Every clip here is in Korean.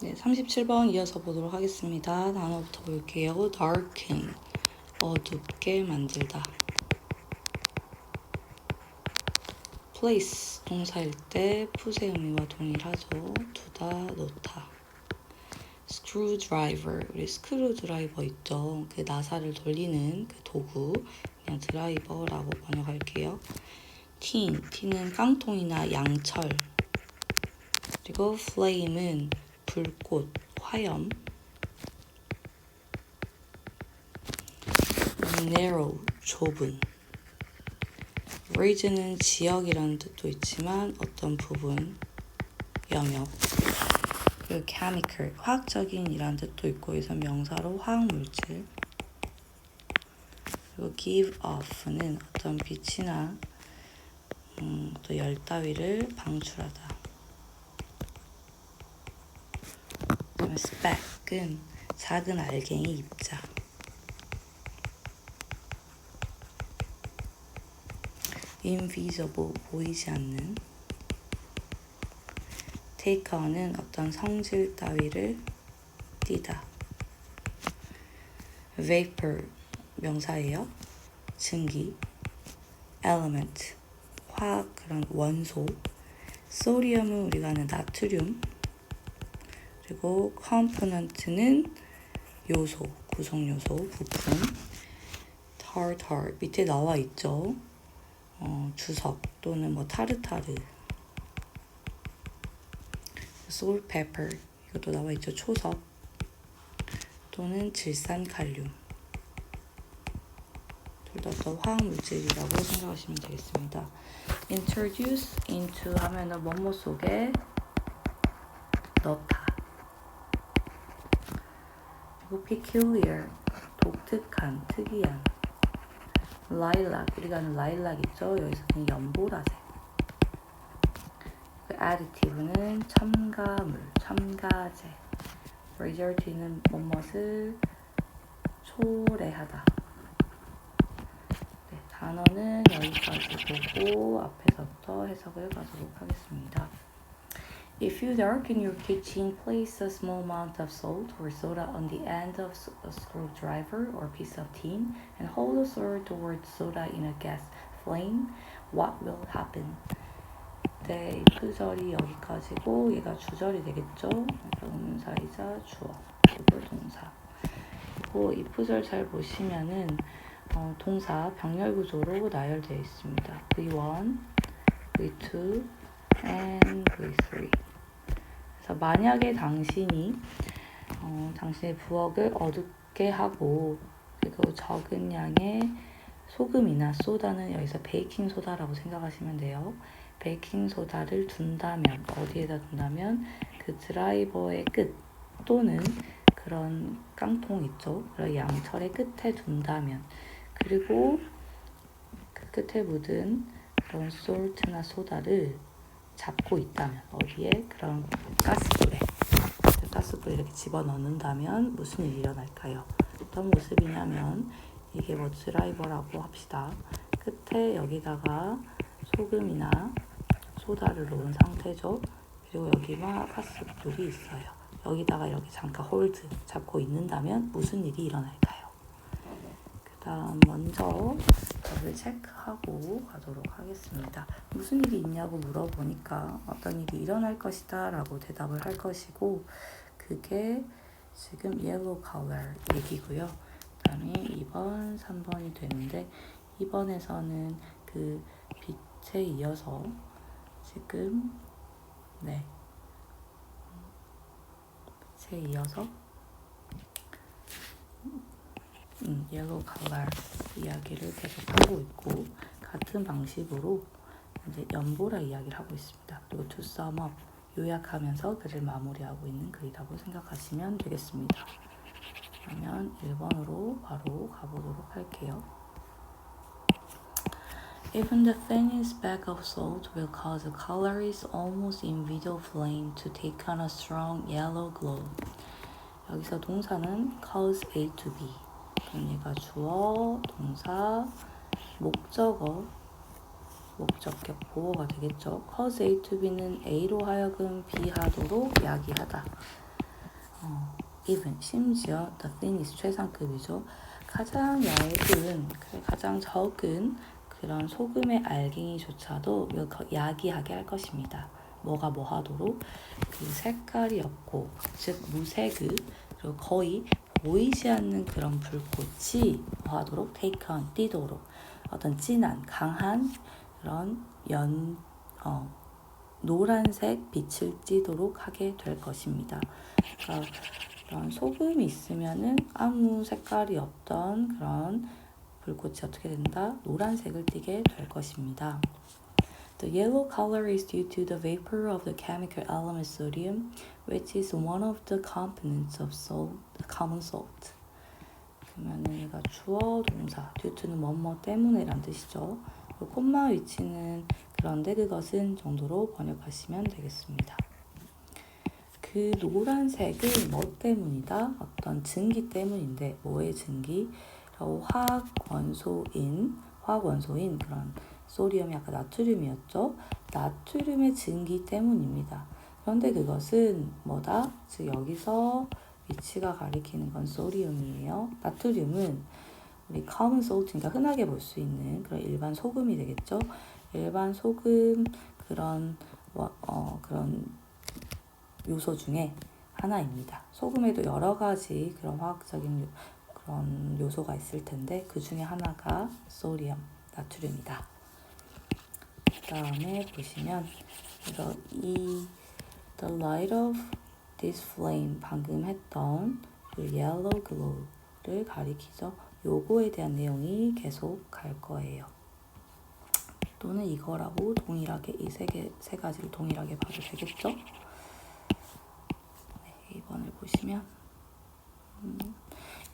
네, 37번 이어서 보도록 하겠습니다. 단어부터 볼게요. darken, 어둡게 만들다. place, 동사일 때 풋의 의미와 동일하죠. 두다, 놓다. screwdriver, 우리 스크루드라이버 있죠. 그 나사를 돌리는 그 도구, 그냥 드라이버라고 번역할게요. tin, tin은 깡통이나 양철. 그리고 flame은 불꽃, 화염. narrow, 좁은. region은 지역이라는 뜻도 있지만 어떤 부분, 영역. 그리고 chemical, 화학적인이라는 뜻도 있고 여기서 명사로 화학물질. 그리고 give off는 어떤 빛이나 또 열 따위를 방출하다. 그다음에 speck은 작은 알갱이 입자. invisible, 보이지 않는. take on은 어떤 성질 따위를 띠다. vapor, 명사예요. 증기. element, 화학 그런 원소. 소디움은 우리가 아는 나트륨. 그리고 component는 요소, 구성 요소, 부품. tartar, 밑에 나와 있죠. 주석 또는 뭐 타르타르. salt, pepper, 이것도 나와 있죠. 초석 또는 질산칼륨. 둘 다 또 화학물질이라고 생각하시면 되겠습니다. introduce into 하면은 뭐뭐 속에 넣다. 그리고 peculiar, 독특한, 특이한. lilac, 우리가 아는 lilac 있죠? 여기서는 연보라색. 그 additive는 첨가물, 첨가제. result는 무엇을 초래하다. 네, 단어는 여기까지 보고 앞에서부터 해석을 가도록 하겠습니다. If you darken your kitchen, place a small amount of salt or soda on the end of a screwdriver or piece of tin and hold the sword towards soda in a gas flame. What will happen? 네, 이 구절이 여기까지고 얘가 주절이 되겠죠? 의문사이자 주어, 그리고 동사. 그리고 이 구절 잘 보시면은 동사 병렬 구조로 나열되어 있습니다. V1, V2, and V3. 그래서 만약에 당신이 당신의 부엌을 어둡게 하고 그리고 적은 양의 소금이나 소다는 여기서 베이킹 소다라고 생각하시면 돼요. 베이킹 소다를 둔다면 어디에다 둔다면 그 드라이버의 끝 또는 그런 깡통 있죠. 그런 양철의 끝에 둔다면 그리고 그 끝에 묻은 그런 솔트나 소다를 잡고 있다면 어디에 그런 가스불에 이렇게 집어넣는다면 무슨 일이 일어날까요? 어떤 모습이냐면 이게 뭐 드라이버라고 합시다. 끝에 여기다가 소금이나 소다를 놓은 상태죠. 그리고 여기만 가스불이 있어요. 여기다가 이렇게 잠깐 홀드 잡고 있는다면 무슨 일이 일어날까요? 그 다음 먼저 답을 체크하고 가도록 하겠습니다. 무슨 일이 있냐고 물어보니까 어떤 일이 일어날 것이다 라고 대답을 할 것이고 그게 지금 yellow color 얘기고요. 그 다음에 2번, 3번이 되는데 2번에서는 그 빛에 이어서 지금 빛에 이어서 yellow color 이야기를 계속하고 있고 같은 방식으로 이제 연보라 이야기를 하고 있습니다. 그리고 to sum up 요약하면서 글을 마무리하고 있는 글이라고 생각하시면 되겠습니다. 그러면 1번으로 바로 가보도록 할게요. Even the thinnest speck of salt will cause a color's almost invisible flame to take on a strong yellow glow. 여기서 동사는 cause A to B. 그럼 얘가 주어, 동사, 목적어, 목적격 보어가 되겠죠. cause A to B는 A로 하여금 B 하도록 야기하다. even 심지어 the thinnest 최상급이죠. 가장 얇은, 가장 적은 그런 소금의 알갱이조차도 야기하게 할 것입니다. 뭐가 뭐하도록 그 색깔이 없고 즉 무색의 그리고 거의 보이지 않는 그런 불꽃이 뭐하도록 take on 띄도록 어떤 진한 강한 그런 노란색 빛을 띠도록 하게 될 것입니다. 그러니까 그런 소금이 있으면은 아무 색깔이 없던 그런 불꽃이 어떻게 된다? 노란색을 띠게 될 것입니다. The yellow color is due to the vapor of the chemical element sodium, which is one of the components of salt, common salt. 그러면은 얘가 주어 동사, due to는 뭐뭐 때문에란 뜻이죠. 콤마 위치는 그런데 그것은 정도로 번역하시면 되겠습니다. 그 노란색은 뭐 때문이다? 어떤 증기 때문인데 뭐의 증기? 화학원소인 그런 소디움이 아까 나트륨이었죠. 나트륨의 증기 때문입니다. 그런데 그것은 뭐다? 즉 여기서 위치가 가리키는 건 소디움이에요. 나트륨은 우리 common salt, 그러니까 흔하게 볼 수 있는 그런 일반 소금이 되겠죠. 일반 소금 그런 요소 중에 하나입니다. 소금에도 여러 가지 그런 화학적인 그런 요소가 있을 텐데 그 중에 하나가 소디움, 나트륨이다. 그 다음에 보시면 그래서 the light of this flame 방금 했던 그 yellow glow를 가리키죠. 요거에 대한 내용이 계속 갈 거예요. 또는 이거라고 동일하게 이 세 가지를 동일하게 봐도 되겠죠? 네, 2번을 보시면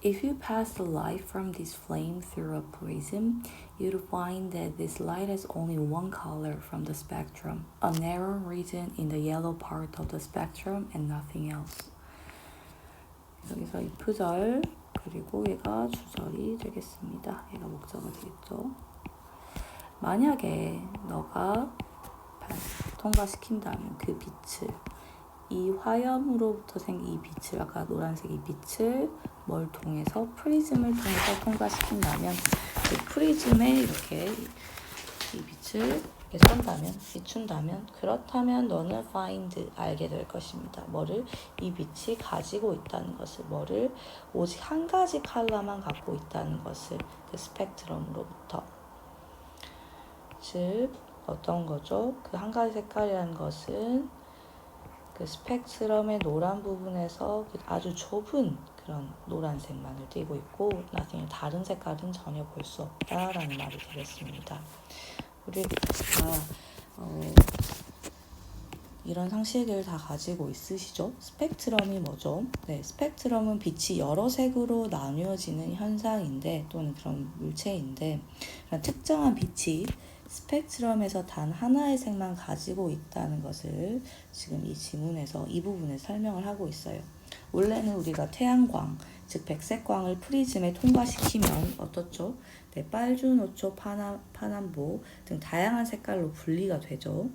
If you pass the light from this flame through a prism, you'd find that this light has only one color from the spectrum, a narrow region in the yellow part of the spectrum and nothing else. 여기서 if절 그리고 얘가 주절이 되겠습니다. 얘가 목적어가 되겠죠. 만약에 너가 통과시킨다면 그 빛을 이 화염으로부터 생긴 이 빛을 아까 노란색 이 빛을 뭘 통해서 프리즘을 통해서 통과시킨다면 그 프리즘에 이렇게 이 빛을 비춘다면 그렇다면 너는 find 알게 될 것입니다. 뭐를? 이 빛이 가지고 있다는 것을 뭐를? 오직 한 가지 컬러만 갖고 있다는 것을 그 스펙트럼으로부터 즉 어떤 거죠? 그 한 가지 색깔이라는 것은 그 스펙트럼의 노란 부분에서 아주 좁은 그런 노란색만을 띠고 있고 나중에 다른 색깔은 전혀 볼 수 없다라는 말이 되겠습니다. 우리가 이런 상식을 다 가지고 있으시죠? 스펙트럼이 뭐죠? 네, 스펙트럼은 빛이 여러 색으로 나뉘어지는 현상인데 또는 그런 물체인데 특정한 빛이 스펙트럼에서 단 하나의 색만 가지고 있다는 것을 지금 이 지문에서 이 부분에 설명을 하고 있어요. 원래는 우리가 태양광, 즉 백색광을 프리즘에 통과시키면 어떻죠? 네, 빨주노초, 파남보 등 다양한 색깔로 분리가 되죠.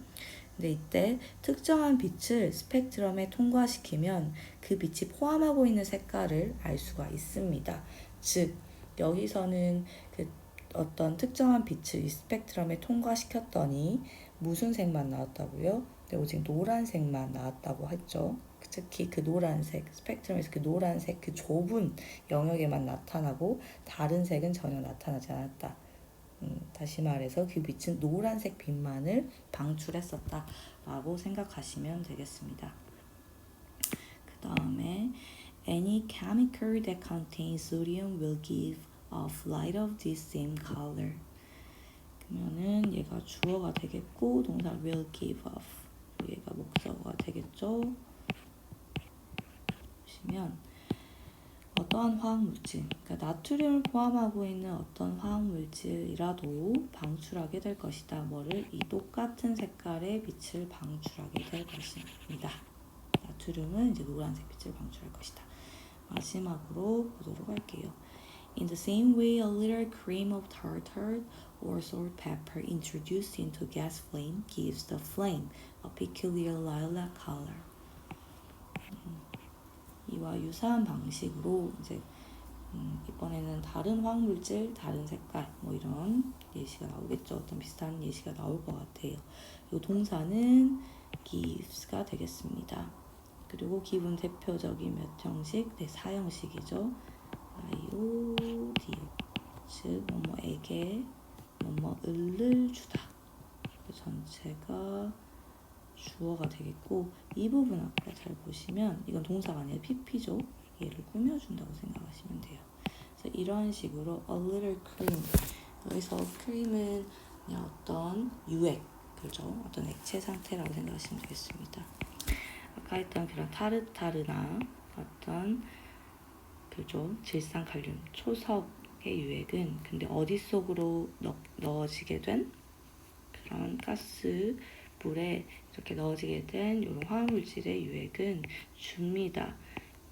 근데 이때 특정한 빛을 스펙트럼에 통과시키면 그 빛이 포함하고 있는 색깔을 알 수가 있습니다. 즉 여기서는 그 어떤 특정한 빛을 이 스펙트럼에 통과시켰더니 무슨 색만 나왔다고요? 네, 오직 노란색만 나왔다고 했죠. 특히 그 노란색, 스펙트럼에서 그 노란색, 그 좁은 영역에만 나타나고 다른 색은 전혀 나타나지 않았다. 다시 말해서 그 빛은 노란색 빛만을 방출했었다라고 생각하시면 되겠습니다. 그 다음에 Any chemical that contains sodium will give off light of this same color. 그러면은 얘가 주어가 되겠고 동사 will give off 얘가 목적어가 되겠죠. 보시면 어떠한 화학물질, 그러니까 나트륨을 포함하고 있는 어떤 화학물질이라도 방출하게 될 것이다. 뭐를? 이 똑같은 색깔의 빛을 방출하게 될 것입니다. 나트륨은 이제 노란색 빛을 방출할 것이다. 마지막으로 보도록 할게요. In the same way, a little cream of tartar or salt pepper introduced into gas flame gives the flame a peculiar lilac color. 이 이와 유사한 방식으로 이제 이번에는 다른 화학물질, 다른 색깔 뭐 이런 예시가 나오겠죠. 어떤 비슷한 예시가 나올 것 같아요. 이 동사는 gives가 되겠습니다. 그리고 give은 대표적인 몇 형식? 네, 4형식이죠. IO, DO. 즉 뭐뭐에게 뭐뭐을 주다. 그 전체가 주어가 되겠고, 이 부분 아까 잘 보시면 이건 동사가 아니라 PP죠. 얘를 꾸며준다고 생각하시면 돼요. 그래서 이런 식으로 a little cream. 여기서 cream은 그냥 어떤 유액, 그죠? 어떤 액체 상태라고 생각하시면 되겠습니다. 아까 했던 그런 타르타르나 어떤 그죠? 질산칼륨, 초석의 유액은 근데 어디 속으로 넣어지게 된 그런 가스 물에 이렇게 넣어지게 된 이런 화학물질의 유액은 줍니다.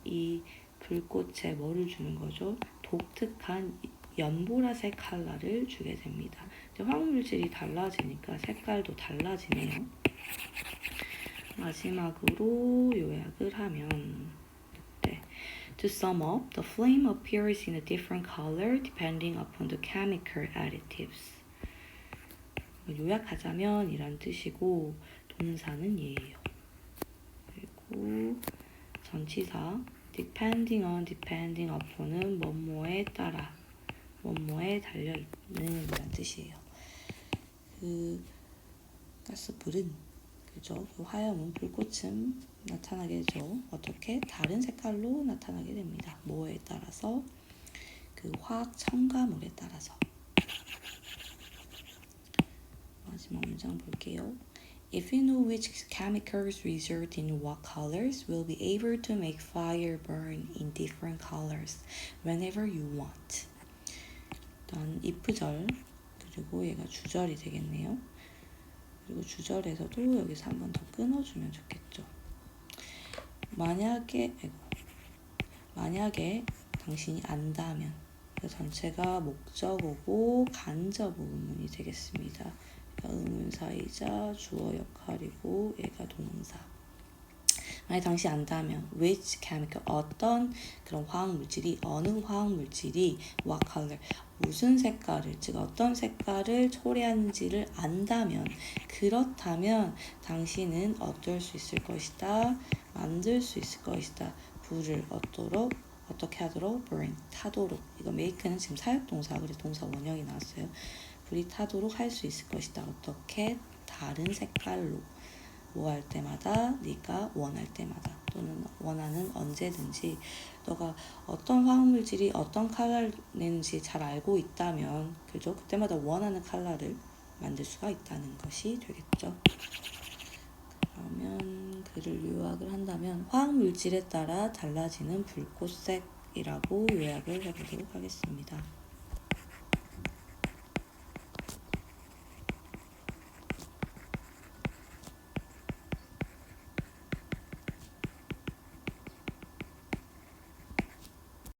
이 불꽃에 뭐를 주는 거죠? 독특한 연보라색 컬러를 주게 됩니다. 화학물질이 달라지니까 색깔도 달라지네요. 마지막으로 요약을 하면 네. To sum up, the flame appears in a different color depending upon the chemical additives. 요약하자면 이란 뜻이고 동사는 얘예요. 그리고 전치사 depending upon은 뭐뭐에 따라 뭐뭐에 달려있는 이란 뜻이에요. 그 가스불은 그죠? 그 화염은 불꽃은 나타나게 되죠. 어떻게? 다른 색깔로 나타나게 됩니다. 뭐에 따라서? 그 화학 첨가물에 따라서. 마지막 문장 볼게요. If you know which chemicals result in what colors, we'll be able to make fire burn in different colors whenever you want. 일단 if절 그리고 얘가 주절이 되겠네요. 그리고 주절에서도 여기서 한 번 더 끊어주면 좋겠죠. 만약에 당신이 안다면 그 전체가 목적어고 간접 의문문이 되겠습니다. 의문사이자 주어 역할이고 얘가 동사. 만약 당신이 안다면 which chemical 어떤 그런 화학물질이 어느 화학물질이 what color 무슨 색깔을 즉 어떤 색깔을 초래하는지를 안다면 그렇다면 당신은 어떨 수 있을 것이다 만들 수 있을 것이다 불을 어떻게 하도록 burn 타도록 이거 make는 지금 사역동사 그래서 동사 원형이 나왔어요. 불이 타도록 할 수 있을 것이다. 어떻게? 다른 색깔로 뭐 할 때마다 네가 원할 때마다 또는 원하는 언제든지 너가 어떤 화학물질이 어떤 컬러를 내는지 잘 알고 있다면 그죠? 그때마다 원하는 컬러를 만들 수가 있다는 것이 되겠죠. 그러면 글을 요약을 한다면 화학물질에 따라 달라지는 불꽃색이라고 요약을 해보도록 하겠습니다.